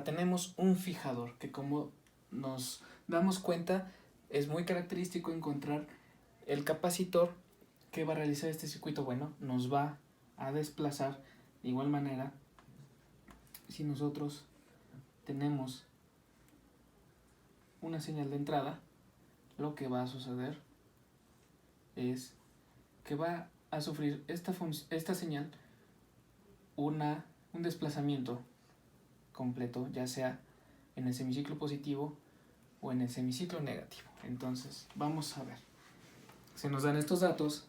tenemos un fijador que, como nos damos cuenta, es muy característico encontrar el capacitor que va a realizar este circuito. Bueno, nos va a desplazar de igual manera. Si nosotros tenemos una señal de entrada, lo que va a suceder es que va a sufrir esta señal un desplazamiento completo, ya sea en el semiciclo positivo o en el semiciclo negativo. Entonces, vamos a ver. Se nos dan estos datos.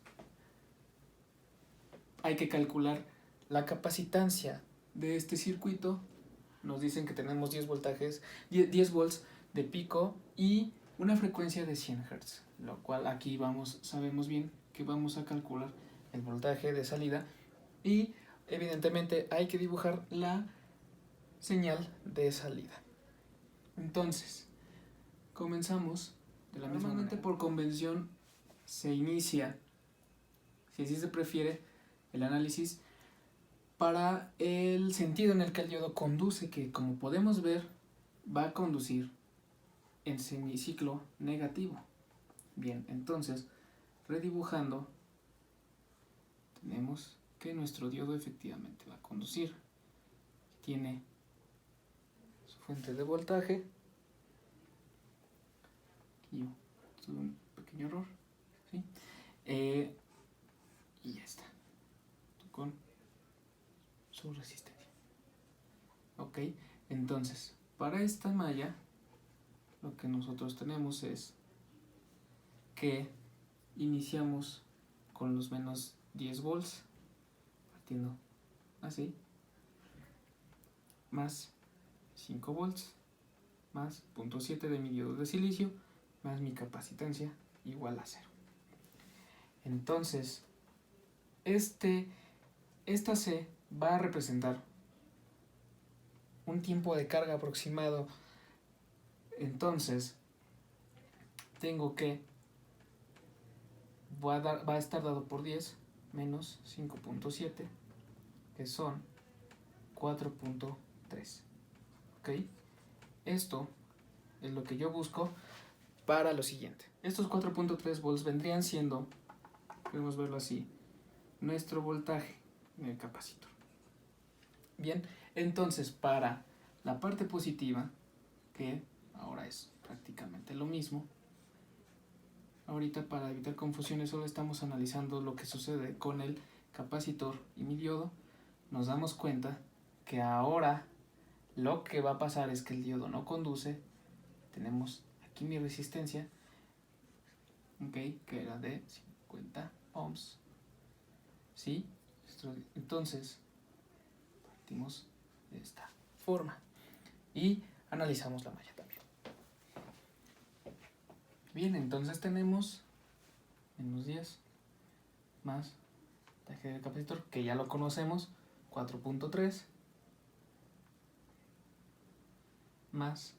Hay que calcular la capacitancia de este circuito. Nos dicen que tenemos 10 volts de pico y una frecuencia de 100 Hz, lo cual aquí sabemos bien que vamos a calcular el voltaje de salida y evidentemente hay que dibujar la señal de salida. Entonces, comenzamos de la misma manera. Por convención se inicia, si así se prefiere, el análisis para el sentido en el que el diodo conduce, que como podemos ver va a conducir en semiciclo negativo. Bien, entonces redibujando tenemos que nuestro diodo efectivamente va a conducir. Tiene su fuente de voltaje. Aquí tuve un pequeño error, ¿sí? Y ya está, con su resistencia. Ok, entonces para esta malla lo que nosotros tenemos es que iniciamos con los menos 10 volts, partiendo así, más 5 volts, más 0.7 de mi diodo de silicio, más mi capacitancia igual a 0. Entonces, esta C va a representar un tiempo de carga aproximado. Entonces, tengo que va a estar dado por 10 menos 5.7, que son 4.3. ¿Ok? Esto es lo que yo busco para lo siguiente. Estos 4.3 volts vendrían siendo, podemos verlo así, nuestro voltaje en el capacitor. Bien, entonces para la parte positiva, que ahora es prácticamente lo mismo, ahorita para evitar confusiones solo estamos analizando lo que sucede con el capacitor y mi diodo. Nos damos cuenta que ahora lo que va a pasar es que el diodo no conduce. Tenemos aquí mi resistencia, okay, que era de 50 ohms, ¿sí? Entonces partimos de esta forma y analizamos la malla también. Bien, entonces tenemos menos 10 más voltaje del capacitor, que ya lo conocemos, 4.3, más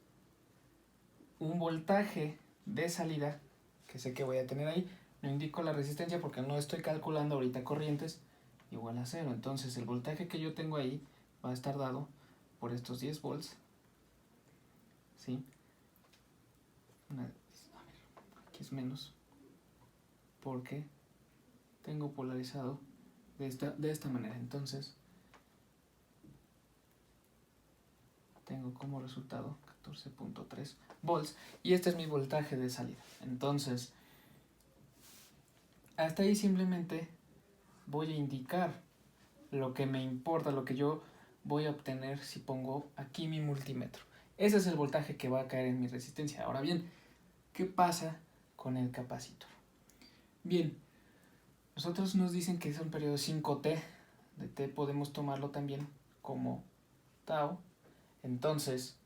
un voltaje de salida que sé que voy a tener ahí. No indico la resistencia porque no estoy calculando ahorita corrientes, igual a 0. Entonces el voltaje que yo tengo ahí va a estar dado por estos 10 volts, ¿sí? Aquí es menos porque tengo polarizado de esta manera. Entonces tengo como resultado 14.3 volts y este es mi voltaje de salida. Entonces hasta ahí simplemente voy a indicar lo que me importa, lo que yo voy a obtener si pongo aquí mi multímetro. Ese es el voltaje que va a caer en mi resistencia. Ahora bien, ¿qué pasa con el capacitor? Bien, nosotros nos dicen que es un periodo 5T. De T podemos tomarlo también como tau. Entonces,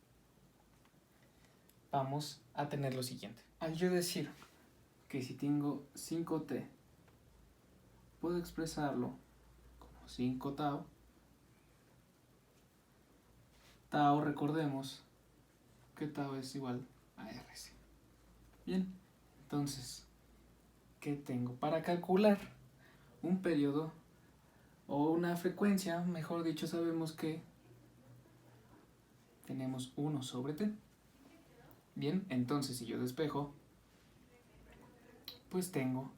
vamos a tener lo siguiente. Al yo decir que si tengo 5T, puedo expresarlo como 5 tau. Tau, recordemos que tau es igual a RC. Bien, entonces, ¿qué tengo? Para calcular un periodo o una frecuencia, mejor dicho, sabemos que tenemos 1 sobre t. Bien, entonces si yo despejo, pues tengo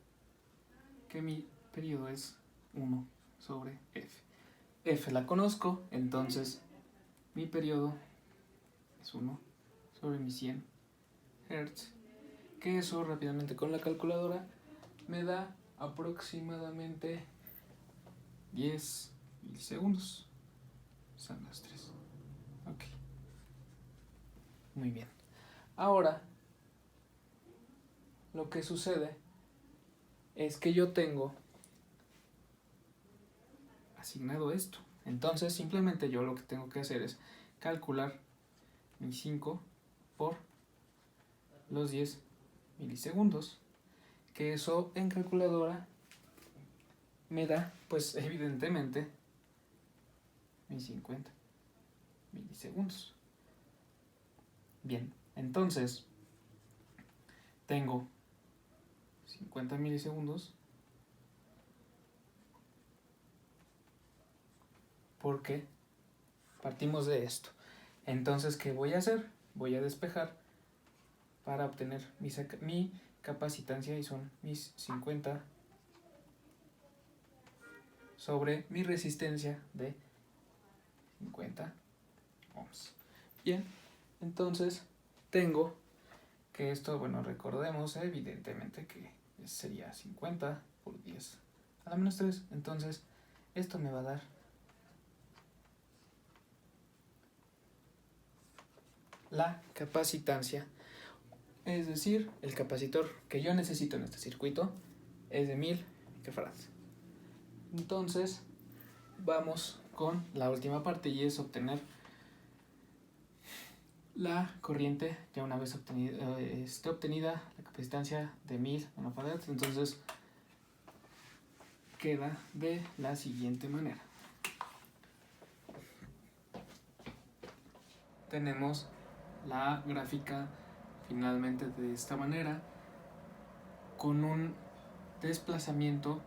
que mi periodo es 1 sobre f. F la conozco, entonces mi periodo es 1 sobre mi 100 Hz, que eso rápidamente con la calculadora me da aproximadamente 10 milisegundos. Son las 3. Ok. Muy bien. Ahora, lo que sucede es que yo tengo asignado esto. Entonces, simplemente yo lo que tengo que hacer es calcular mi 5 por los 10 milisegundos, que eso en calculadora me da, pues evidentemente, mis 50 milisegundos. Bien, entonces tengo 50 milisegundos porque partimos de esto. Entonces, ¿qué voy a hacer? Voy a despejar para obtener mi capacitancia, y son mis 50 sobre mi resistencia de 50 ohms. Bien, entonces tengo que esto, bueno, recordemos evidentemente que sería 50 por 10 a la menos 3. Entonces esto me va a dar la capacitancia, es decir, el capacitor que yo necesito en este circuito es de 1000 microfarads. Entonces vamos con la última parte, y es obtener la corriente ya una vez obtenida la capacitancia de 1000 nanofarads. Entonces queda de la siguiente manera. Tenemos la gráfica finalmente de esta manera, con un desplazamiento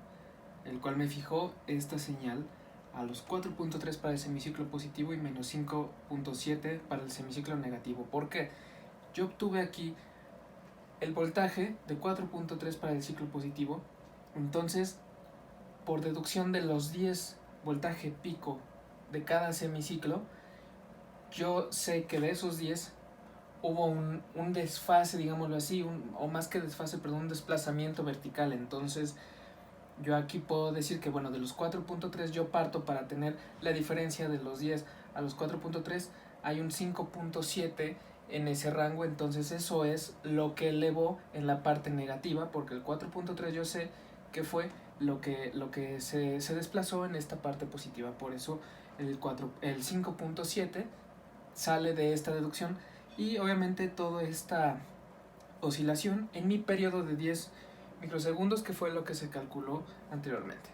el cual me fijó esta señal a los 4.3 para el semiciclo positivo y menos 5.7 para el semiciclo negativo. ¿Por qué? Yo obtuve aquí el voltaje de 4.3 para el ciclo positivo, entonces por deducción de los 10 voltaje pico de cada semiciclo, yo sé que de esos 10 hubo un desfase, digámoslo así, o más que desfase, perdón, un desplazamiento vertical. Entonces yo aquí puedo decir que, bueno, de los 4.3 yo parto para tener la diferencia de los 10 a los 4.3, hay un 5.7 en ese rango. Entonces eso es lo que elevó en la parte negativa, porque el 4.3 yo sé que fue lo que se desplazó en esta parte positiva. Por eso el 5.7 sale de esta deducción, y obviamente toda esta oscilación en mi periodo de 10 microsegundos, que fue lo que se calculó anteriormente.